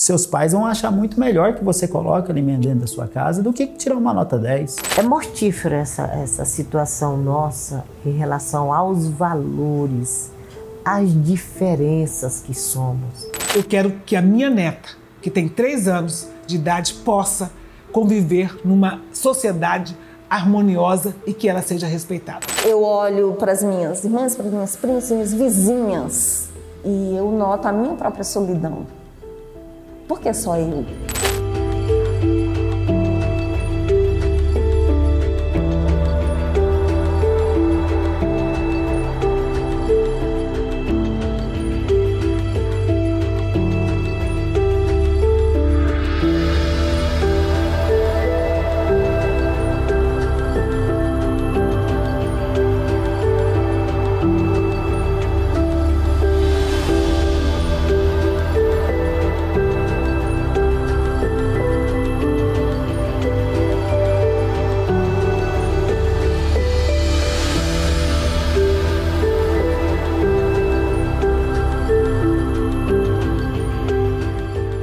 seus pais vão achar muito melhor que você coloque alimento dentro da sua casa do que tirar uma nota 10. É mortífera essa situação nossa em relação aos valores, às diferenças que somos. Eu quero que a minha neta, que tem 3 anos de idade, possa conviver numa sociedade harmoniosa e que ela seja respeitada. Eu olho para as minhas irmãs, para as minhas primas, minhas vizinhas, e eu noto a minha própria solidão. Por que só eu?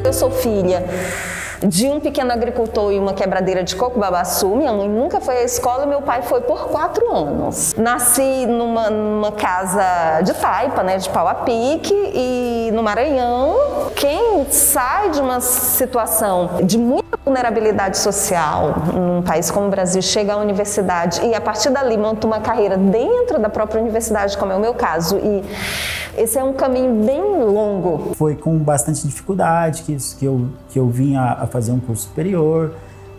Eu sou filha de um pequeno agricultor e uma quebradeira de coco, Babaçu. Minha mãe nunca foi à escola, meu pai foi por 4 anos. Nasci numa casa de taipa, né, de pau a pique, e no Maranhão. Quem sai de uma situação de muita vulnerabilidade social num país como o Brasil, chega à universidade e a partir dali monta uma carreira dentro da própria universidade, como é o meu caso, e esse é um caminho bem longo. Foi com bastante dificuldade que eu vim a fazer um curso superior.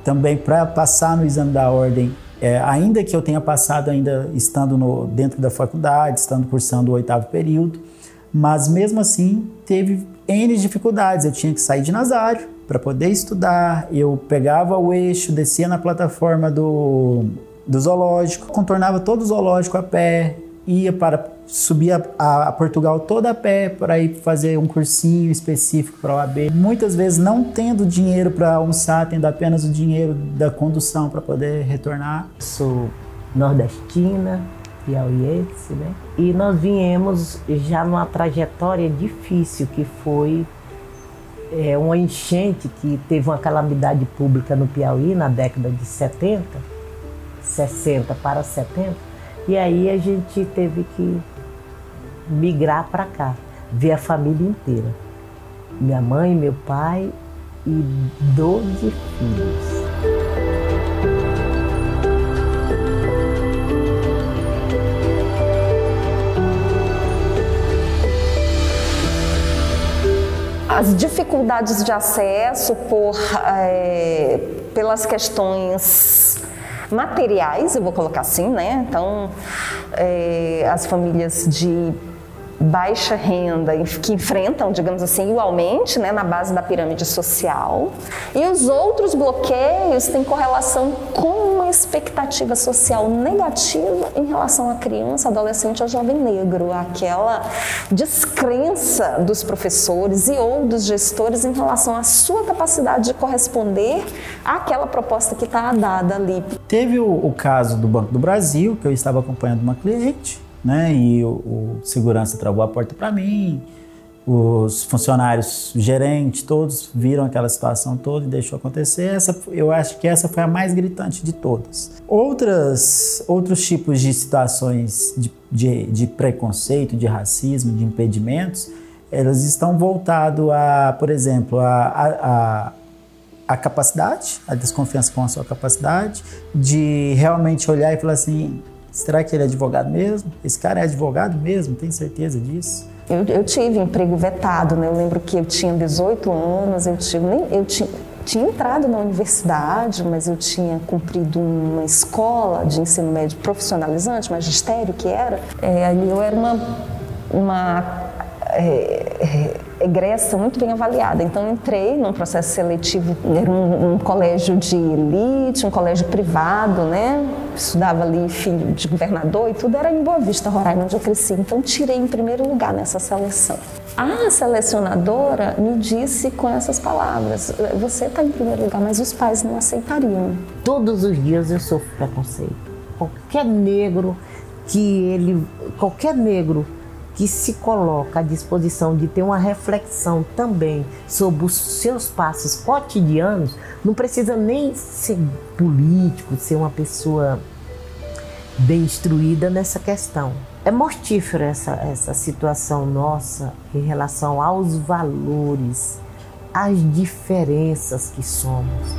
Também para passar no exame da ordem, ainda que eu tenha passado ainda estando dentro da faculdade, estando cursando o 8º período, mas mesmo assim teve N dificuldades. Eu tinha que sair de Nazário para poder estudar, eu pegava o eixo, descia na plataforma do zoológico, contornava todo o zoológico a pé, subia a Portugal toda a pé para ir fazer um cursinho específico para a OAB. Muitas vezes não tendo dinheiro para almoçar, tendo apenas o dinheiro da condução para poder retornar. Sou nordestina, piauiense, né? E nós viemos já numa trajetória difícil, que foi uma enchente que teve uma calamidade pública no Piauí na década de 60 para 70. E aí a gente teve que migrar para cá, ver a família inteira. Minha mãe, meu pai e 12 filhos. As dificuldades de acesso pelas questões materiais, eu vou colocar assim, né? Então, as famílias de baixa renda que enfrentam, digamos assim, igualmente, né, na base da pirâmide social. E os outros bloqueios têm correlação com uma expectativa social negativa em relação à criança, adolescente ou jovem negro, aquela descrença dos professores e ou dos gestores em relação à sua capacidade de corresponder àquela proposta que está dada ali. Teve o caso do Banco do Brasil, que eu estava acompanhando uma cliente, né? E o segurança travou a porta para mim, os funcionários, gerentes, todos viram aquela situação toda e deixou acontecer. Eu acho que essa foi a mais gritante de todas. Outros tipos de situações de preconceito, de racismo, de impedimentos, elas estão voltados a, por exemplo, a capacidade, a desconfiança com a sua capacidade, de realmente olhar e falar assim: será que ele é advogado mesmo? Esse cara é advogado mesmo? Tem certeza disso? Eu tive emprego vetado, né? Eu lembro que eu tinha 18 anos, eu tinha entrado na universidade, mas eu tinha cumprido uma escola de ensino médio profissionalizante, magistério que era. Ali eu era uma egressa muito bem avaliada. Então, entrei num processo seletivo, era um colégio de elite, um colégio privado, né? Estudava ali, filho de governador e tudo, era em Boa Vista, Roraima, onde eu cresci. Então, tirei em primeiro lugar nessa seleção. A selecionadora me disse com essas palavras: você está em primeiro lugar, mas os pais não aceitariam. Todos os dias eu sofro preconceito. Qualquer negro que se coloca à disposição de ter uma reflexão também sobre os seus passos cotidianos, não precisa nem ser político, ser uma pessoa bem instruída nessa questão. É mortífera essa situação nossa em relação aos valores, às diferenças que somos.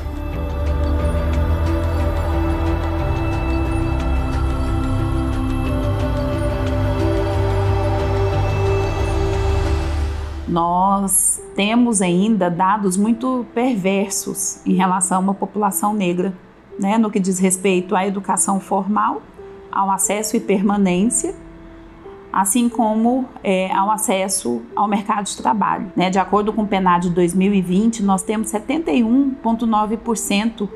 Nós temos ainda dados muito perversos em relação a uma população negra, né, no que diz respeito à educação formal, ao acesso e permanência, assim como ao acesso ao mercado de trabalho, né? De acordo com o PNAD de 2020, nós temos 71,9%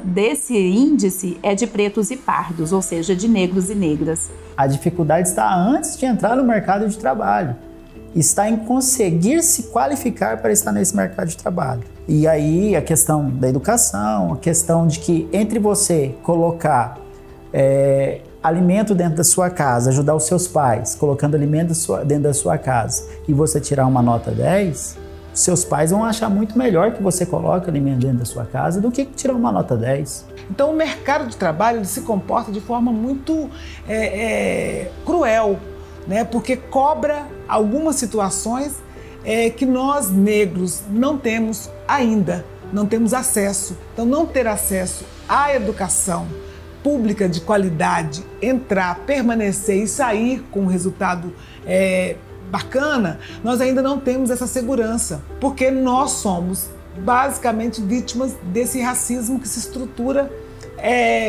desse índice é de pretos e pardos, ou seja, de negros e negras. A dificuldade está antes de entrar no mercado de trabalho. Está em conseguir se qualificar para estar nesse mercado de trabalho. E aí a questão da educação, a questão de que entre você colocar alimento dentro da sua casa, ajudar os seus pais, colocando alimento dentro da sua casa, e você tirar uma nota 10, seus pais vão achar muito melhor que você coloque alimento dentro da sua casa do que tirar uma nota 10. Então o mercado de trabalho ele se comporta de forma muito cruel, né? Porque cobra algumas situações que nós negros não temos ainda, não temos acesso. Então não ter acesso à educação pública de qualidade, entrar, permanecer e sair com um resultado bacana, nós ainda não temos essa segurança, porque nós somos basicamente vítimas desse racismo que se estrutura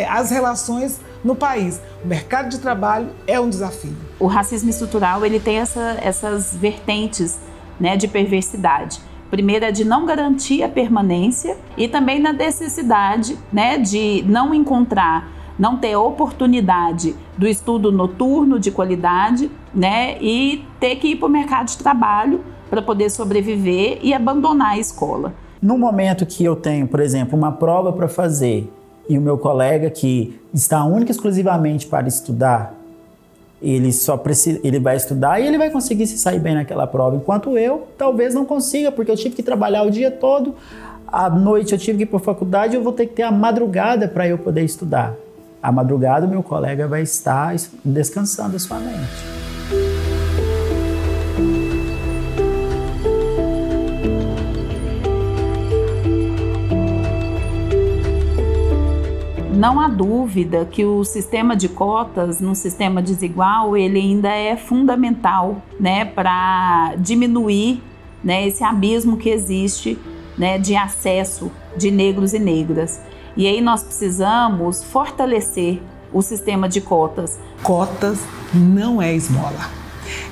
as relações no país. O mercado de trabalho é um desafio. O racismo estrutural ele tem essas vertentes, né, de perversidade. Primeiro é de não garantir a permanência e também na necessidade, né, de não ter oportunidade do estudo noturno de qualidade, né, e ter que ir para o mercado de trabalho para poder sobreviver e abandonar a escola. No momento que eu tenho, por exemplo, uma prova para fazer e o meu colega que está única e exclusivamente para estudar, ele vai estudar e ele vai conseguir se sair bem naquela prova, enquanto eu talvez não consiga, porque eu tive que trabalhar o dia todo, à noite eu tive que ir para a faculdade, eu vou ter que ter a madrugada para eu poder estudar. À madrugada, o meu colega vai estar descansando a sua mente. Não há dúvida que o sistema de cotas, num sistema desigual, ele ainda é fundamental, né, para diminuir, né, esse abismo que existe, né, de acesso de negros e negras. E aí nós precisamos fortalecer o sistema de cotas. Cotas não é esmola,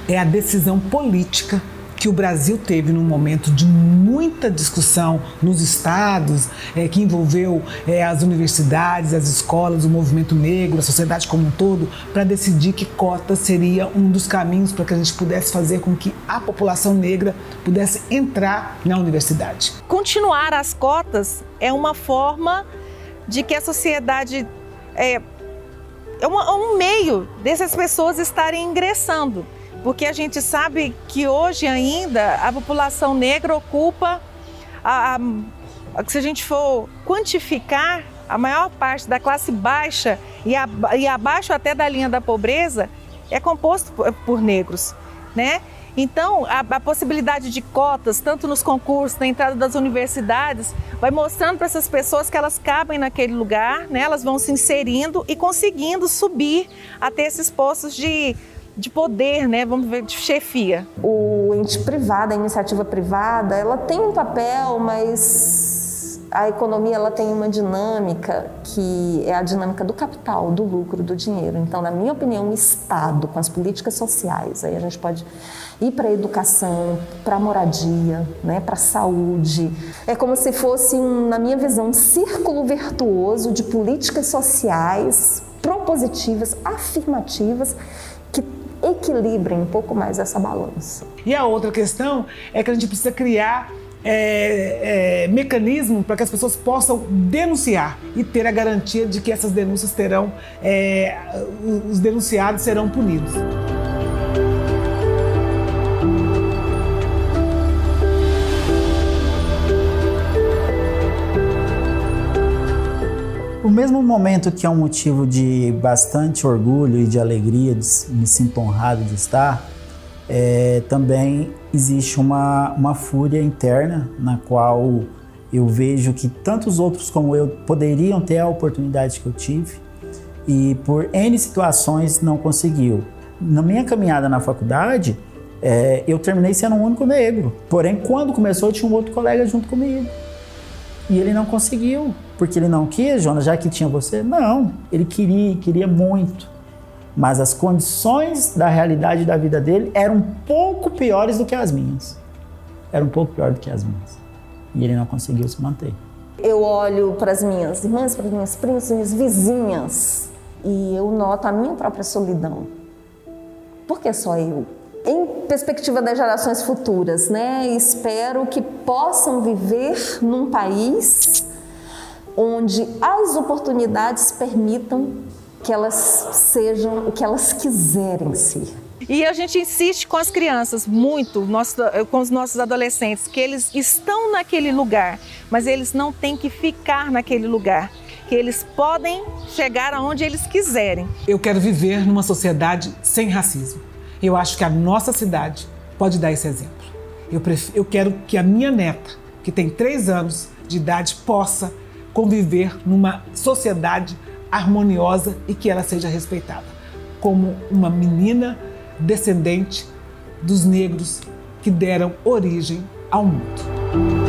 é a decisão política que o Brasil teve num momento de muita discussão nos estados, que envolveu as universidades, as escolas, o movimento negro, a sociedade como um todo, para decidir que cotas seria um dos caminhos para que a gente pudesse fazer com que a população negra pudesse entrar na universidade. Continuar as cotas é uma forma de que a sociedade é um meio dessas pessoas estarem ingressando. Porque a gente sabe que hoje ainda a população negra ocupa, se a gente for quantificar, a maior parte da classe baixa e abaixo até da linha da pobreza é composto por negros, né? Então, a possibilidade de cotas, tanto nos concursos, na entrada das universidades, vai mostrando para essas pessoas que elas cabem naquele lugar, né? Elas vão se inserindo e conseguindo subir até esses postos de poder, né? Vamos ver, de chefia. O ente privado, a iniciativa privada, ela tem um papel, mas a economia ela tem uma dinâmica que é a dinâmica do capital, do lucro, do dinheiro. Então, na minha opinião, o Estado, com as políticas sociais, aí a gente pode ir para a educação, para a moradia, né, para a saúde. É como se fosse, na minha visão, um círculo virtuoso de políticas sociais propositivas, afirmativas, que equilibrem um pouco mais essa balança. E a outra questão é que a gente precisa criar mecanismo para que as pessoas possam denunciar e ter a garantia de que essas denúncias terão, os denunciados serão punidos. mesmo momento que é um motivo de bastante orgulho e de alegria, me sinto honrado de estar, também existe uma fúria interna na qual eu vejo que tantos outros como eu poderiam ter a oportunidade que eu tive e por N situações não conseguiu. Na minha caminhada na faculdade, eu terminei sendo o único negro. Porém, quando começou, tinha um outro colega junto comigo. E ele não conseguiu. Porque ele não quis, Jonas, já que tinha você? Não, ele queria muito. Mas as condições da realidade da vida dele eram um pouco piores do que as minhas. Era um pouco pior do que as minhas. E ele não conseguiu se manter. Eu olho para as minhas irmãs, para as minhas primas, minhas vizinhas, e eu noto a minha própria solidão. Por que só eu? Em perspectiva das gerações futuras, né? Espero que possam viver num país onde as oportunidades permitam que elas sejam o que elas quiserem ser. E a gente insiste com as crianças muito, com os nossos adolescentes, que eles estão naquele lugar, mas eles não têm que ficar naquele lugar, que eles podem chegar aonde eles quiserem. Eu quero viver numa sociedade sem racismo. Eu acho que a nossa cidade pode dar esse exemplo. Eu quero que a minha neta, que tem 3 anos de idade, possa conviver numa sociedade harmoniosa e que ela seja respeitada como uma menina descendente dos negros que deram origem ao mundo.